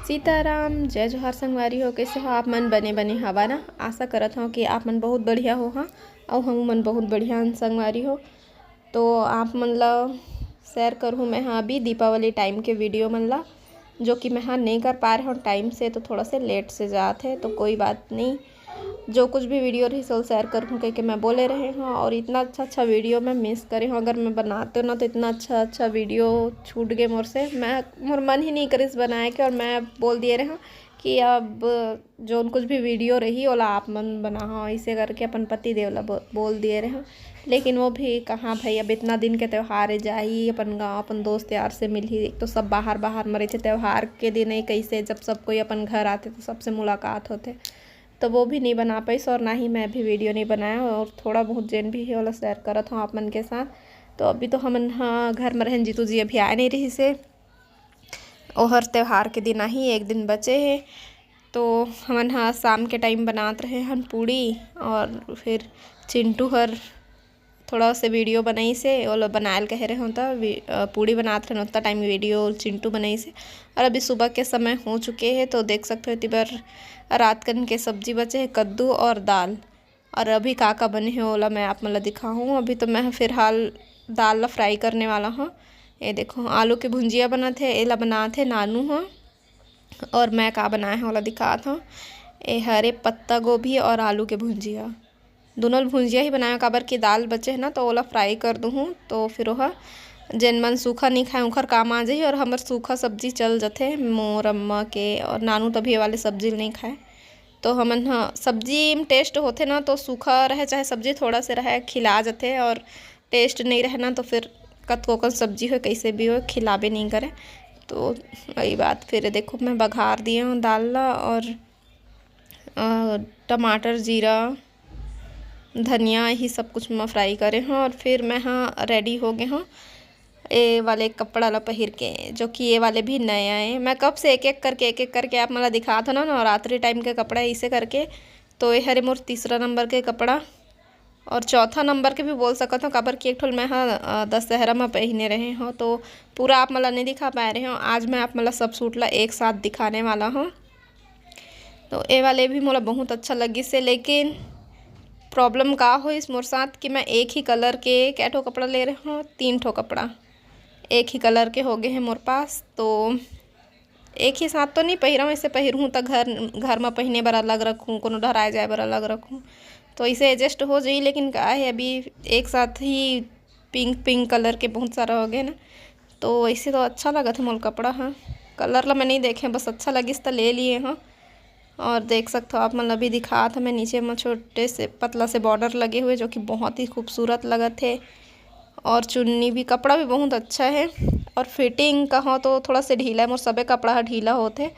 सीताराम जय जोहार संगवारी हो। कैसे हो आप मन? बने बने हवा ना। आशा करत हो कि आप मन बहुत बढ़िया हो। हाँ और हम मन बहुत बढ़िया हन संगवारी हो। तो आप मन ला शेयर करूँ मैं हाँ अभी दीपावली टाइम के वीडियो मन ला, जो कि मैं हाँ नहीं कर पा रहा हूँ टाइम से, तो थोड़ा से लेट से जाते हैं, तो कोई बात नहीं। जो कुछ भी वीडियो रही सो शेयर करूँ कह के मैं बोले रहे हूँ। और इतना अच्छा वीडियो मैं मिस करे हूँ। अगर मैं बनाते हो ना तो इतना अच्छा वीडियो छूट गए मोर से। मोर मन ही नहीं करिस बनाए के, और मैं बोल दिए रहे हूँ कि अब जो कुछ भी वीडियो रही ओला आप मन बनाओ, ऐसे करके अपन पति देव ला बोल दिए रहे हूँ। लेकिन वो भी कहाँ भाई, अब इतना दिन के त्यौहार जाही, अपन गाँव अपन दोस्त यार से मिली। एक तो सब बाहर बाहर मरे थे त्यौहार के दिन ही, कैसे जब सब कोई अपन घर आते तो सबसे मुलाकात होते, तो वो भी नहीं बना पाई। और ना ही मैं भी वीडियो नहीं बनाया, और थोड़ा बहुत जेन भी है वाला शेयर करत हूँ आप मन के साथ। तो अभी तो हम हाँ घर में रहन, जीतू जी अभी आए नहीं रही से, और त्यौहार के दिन ही एक दिन बचे हैं। तो हमन हाँ शाम के टाइम बनाते रहे हन पूड़ी, और फिर चिंटू हर थोड़ा से वीडियो बनाई से और बनायल कह रहे होता पूड़ी बनाते रहे उतना टाइम वीडियो चिंटू बनाई से। और अभी सुबह के समय हो चुके हैं, तो देख सकते हो तिबर रात कन के सब्जी बचे है, कद्दू और दाल। और अभी का बने हैं ओला मैं आप मतलब दिखाऊँ। अभी तो मैं फिलहाल दाल ला फ्राई करने वाला हूँ। ये देखो आलू की भुंजिया बना थे, एला बना थे नानू हाँ। और मैं का बनाया है ओला दिखा था। ये हरे पत्ता गोभी और आलू के भुंजिया, दोनों भुंजिया ही बनाया। काबर की दाल बचे है ना, तो ओला फ्राई कर दूँ, तो फिर वह जेन मन सूखा नहीं खाए उखर काम आ जाही। और हमार सूखा सब्जी चल जाते मोर अम्मा के, और नानू तभी वाले सब्जी नहीं खाए। तो हमन हाँ सब्जी में टेस्ट होते ना, तो सूखा रहे चाहे सब्जी थोड़ा से रहे खिला जाते, और टेस्ट नहीं रहे ना तो फिर कतकोकन सब्जी हो कैसे भी हो खिलाबे नहीं करे। तो वही बात। फिर देखो मैं बघार दिए हूँ दाल ला, और टमाटर जीरा धनिया ही सब कुछ मैं फ्राई करे हूँ। और फिर मैं हाँ रेडी हो गए हूँ ये वाले कपड़ा ला पहिर के, जो कि ये वाले भी नए आए। मैं कब से एक एक करके आप मला दिखा था ना नवरात्रि टाइम के कपड़ा इसे करके। तो ये हरे मोर तीसरा नंबर के कपड़ा, और चौथा नंबर के भी बोल सकता हूँ, काबर कि एक ठोल मैं हाँ दशहरा में पहने रहे हूँ, तो पूरा आप मला नहीं दिखा पा रहे हो। आज मैं आप मला सब सूट ला एक साथ दिखाने वाला हूँ। तो ये वाले भी मोला बहुत अच्छा लगी से, लेकिन प्रॉब्लम का हो इस मोर साथ कि मैं एक ही कलर के क्या ठो कपड़ा ले रहे हूँ, 3 ठो कपड़ा एक ही कलर के हो गए हैं मोर पास। तो एक ही साथ तो नहीं पहिरा हूँ, इसे पहिरूँ तो घर में पहने बर अलग रखूँ, कोनो डराए जाए बर अलग रखूँ, तो इसे एडजस्ट हो जाई। लेकिन का है अभी एक साथ ही पिंक कलर के बहुत सारा हो गए ना, तो ऐसे तो अच्छा लगा था मोल कपड़ा। हाँ कलर ला मैं नहीं देखे, बस अच्छा लगिस तो ले लिए हाँ। और देख सकते हो आप मतलब अभी दिखा था मैं नीचे में छोटे से पतला से बॉर्डर लगे हुए, जो कि बहुत ही खूबसूरत लगा थे। और चुन्नी भी कपड़ा भी बहुत अच्छा है। और फिटिंग कहो तो थोड़ा से ढीला है, मोर सबे कपड़ा ढीला होते,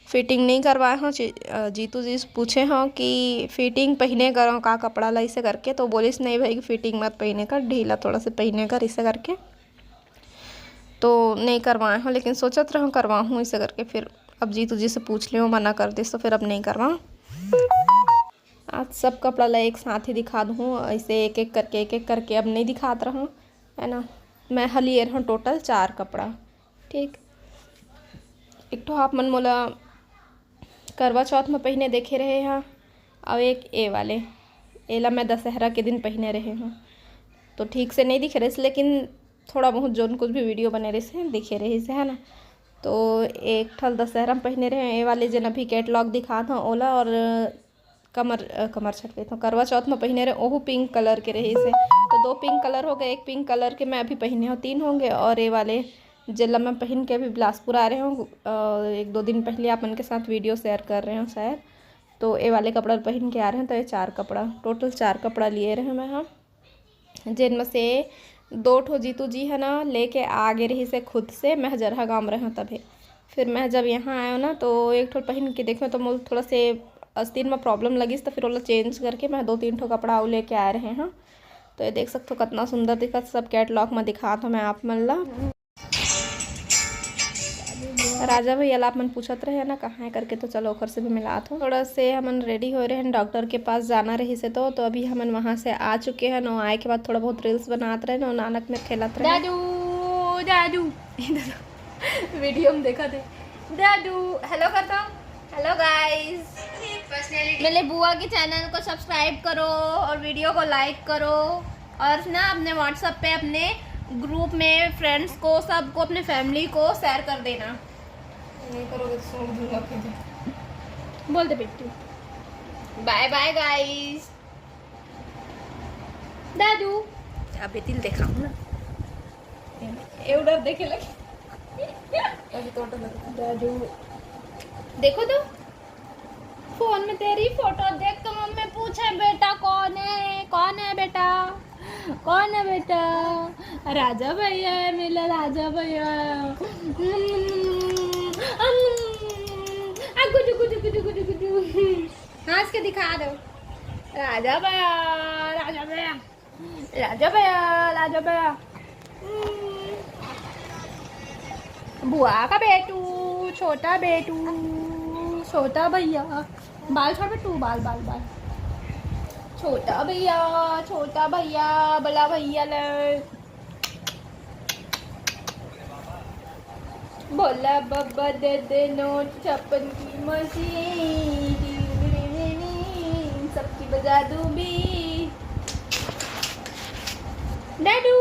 फिटिंग नहीं करवाए हों। जीतू जी से पूछे हों कि फिटिंग पहने करो का कपड़ा ला इसे करके, तो बोलिस नहीं भाई फिटिंग मत पहने कर, ढीला थोड़ा से पहने कर इसे करके। तो नहीं करवाए हूँ, लेकिन सोचत रहूँ करवाऊँ इसे करके। फिर अब जीतू जी से पूछ लियो, मना कर दिस तो फिर अब नहीं करवाऊँ। आज सब कपड़ा ला एक साथ ही दिखा दूँ, ऐसे एक एक करके अब नहीं दिखात रहूँ, है ना। मैं लिए रहूँ टोटल 4 कपड़ा, ठीक। एक तो आप मन मोला करवा चौथ में पहने देखे रहे हाँ, और एक ए वाले एला मैं दशहरा के दिन पहने रहे हूँ। तो ठीक से नहीं दिखे रहे, लेकिन थोड़ा बहुत जो कुछ भी वीडियो बने रहे से दिखे रहे से, है ना। तो एक ठल दशहरा में पहने रहे ये वाले जन अभी कैटलॉग दिखा था ओला, और कमर छट गए तो करवा चौथ में पहने रहे ओहू पिंक कलर के रहे से। तो 2 पिंक कलर हो गए, एक पिंक कलर के मैं अभी पहने हूँ 3 होंगे। और ये वाले जिला मैं पहन के अभी बिलासपुर आ रहे हूँ, 1-2 दिन पहले आप उनके साथ वीडियो शेयर कर रहे हो शायद। तो ये वाले कपड़ा पहन के आ रहे हैं, तो ये 4 कपड़ा टोटल 4 कपड़ा लिए रहे मैं हाँ। जिनमें से 2 ठो जीतू जी है ना लेके आगे रही से खुद से, मैं जरहा गाँव में रहा तभी। फिर मैं जब यहाँ आया ना तो एक ठो पहन के देखो, तो मुझे थोड़ा से अस्तीन में प्रॉब्लम लगी, तो फिर वो चेंज करके मैं 2-3 ठो कपड़ा और लेके आ रहे हैं। तो ये देख सकते हो कितना सुंदर दिखा, सब कैटलॉग में दिखा था मैं आप मन ला। राजा भैया आप मन पूछत रहे ना कहाँ है करके, तो चलो ओखर से भी मिलात हो। थोड़ा से हमन रेडी हो रहे हैं, डॉक्टर के पास जाना रही से, तो अभी हमन वहाँ से आ चुके हैं। और आए के बाद थोड़ा बहुत रील्स बनाते रहे ना, नानक में खेलत रहे। दादू दादू वीडियो में देखा थे दादू हेलो करता हूँ। हेलो गाइस, मेरे बुआ के चैनल को सब्सक्राइब करो और वीडियो को लाइक करो और ना अपने व्हाट्सएप पे अपने ग्रुप में फ्रेंड्स को, सबको, अपने फैमिली को शेयर कर देना। नहीं करोगे तो छोड़ दूंगा फिर। बोल दे बिट्टू बाय बाय गाइस। दादू अबे तिल देखाऊँ ना, एवढं देखे लगे दादू देखो तो फोन में तेरी फोटो देख तो मम्मी पूछे बेटा कौन है बेटा, कौन है बेटा? राजा भैया है, मेरा राजा भैया। गुडू गुडू गुडू गुडू गुडू हंस के दिखा दो। राजा भैया, राजा भैया, राजा भैया, राजा भैया। बुआ का बेटू, छोटा बेटू, छोटा भैया। बाल छोड़ बेटू, बाल बाल बाल। छोटा भैया, छोटा भैया, बड़ा भैया ले। बोला बब्बा दे दे नोट, छप्पन की मशीन, सबकी बजा दूंगी। डैडू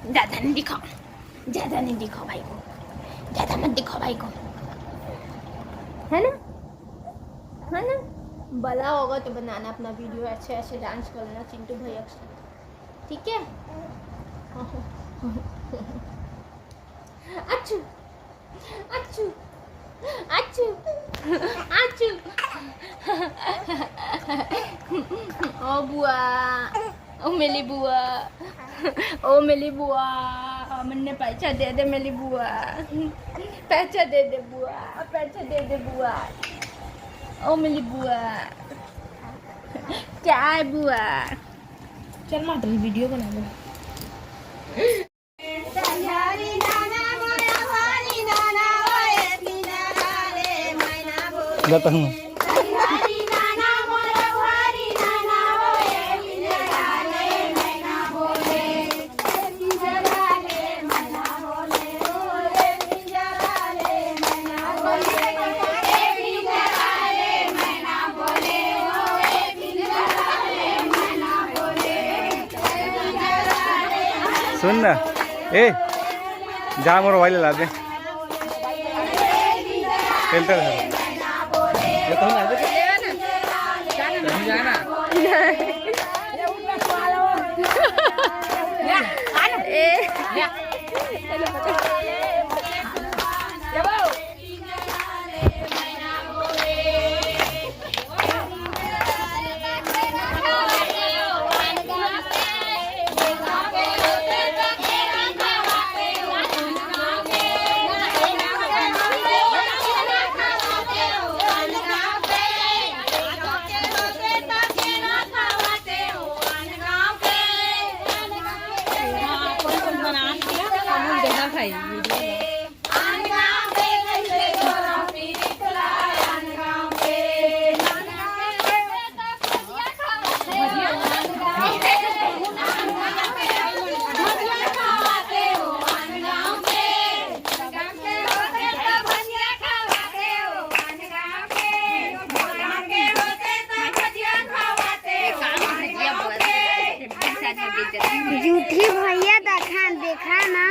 ज्यादा नहीं दिखाओ, ज्यादा नहीं दिखाओ भाई को, ज्यादा मत दिखाओ भाई को, है ना, है ना? बड़ा होगा तो बनाना अपना वीडियो, अच्छे अच्छे डांस करना चिंटू भैया के साथ, ठीक है? अच्छू अच्छू अच्छू अच्छू। ओ बुआ, ओ मेरी बुआ, ओ मेरी बुआ, मैंने पैसा दे दे मेरी बुआ, पैसा दे दे बुआ, पैसा दे दे बुआ। ओ मेरी बुआ, क्या है बुआ? चल माँ तुम वीडियो बना लो। जाता हूँ। सुन ना, ए जा मोर मोबाइल ला दे, चलते रहो। झूठी भैया देखा ना।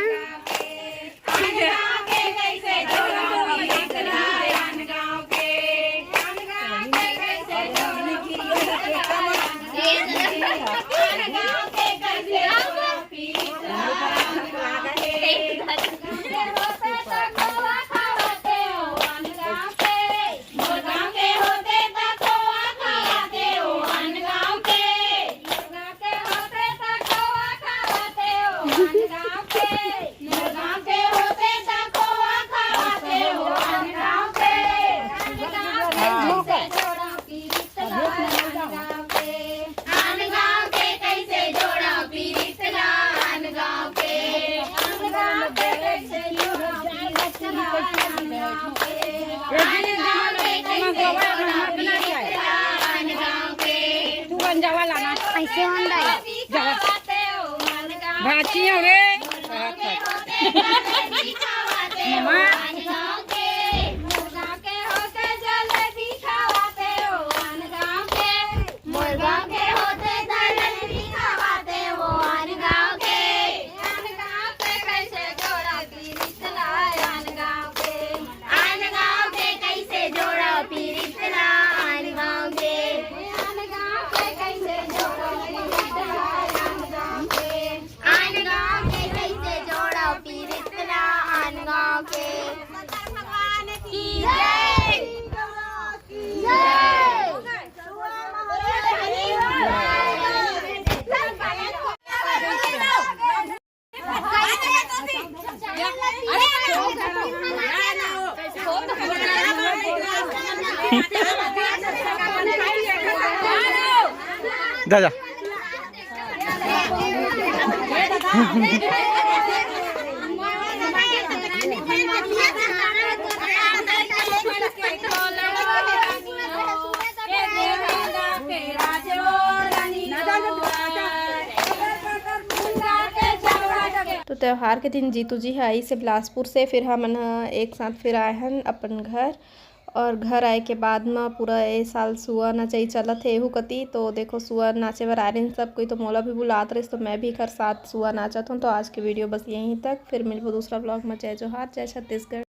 ऐसे भाची रे जा जा। तो त्यौहार के दिन जीतू जी है आई से बिलासपुर से, फिर हम एक साथ फिर आए हैं अपन घर। और घर आए के बाद में पूरा ए साल सुआ नचई चलत है एहू कती। तो देखो सुआ नाचे बर आ रहे हैं सब कोई, तो मोला भी बुलात रही, तो मैं भी घर साथ सुआ नाचत हूँ। तो आज की वीडियो बस यहीं तक, फिर मिलबो दूसरा ब्लॉग में। जय जोहार, जय छत्तीसगढ़।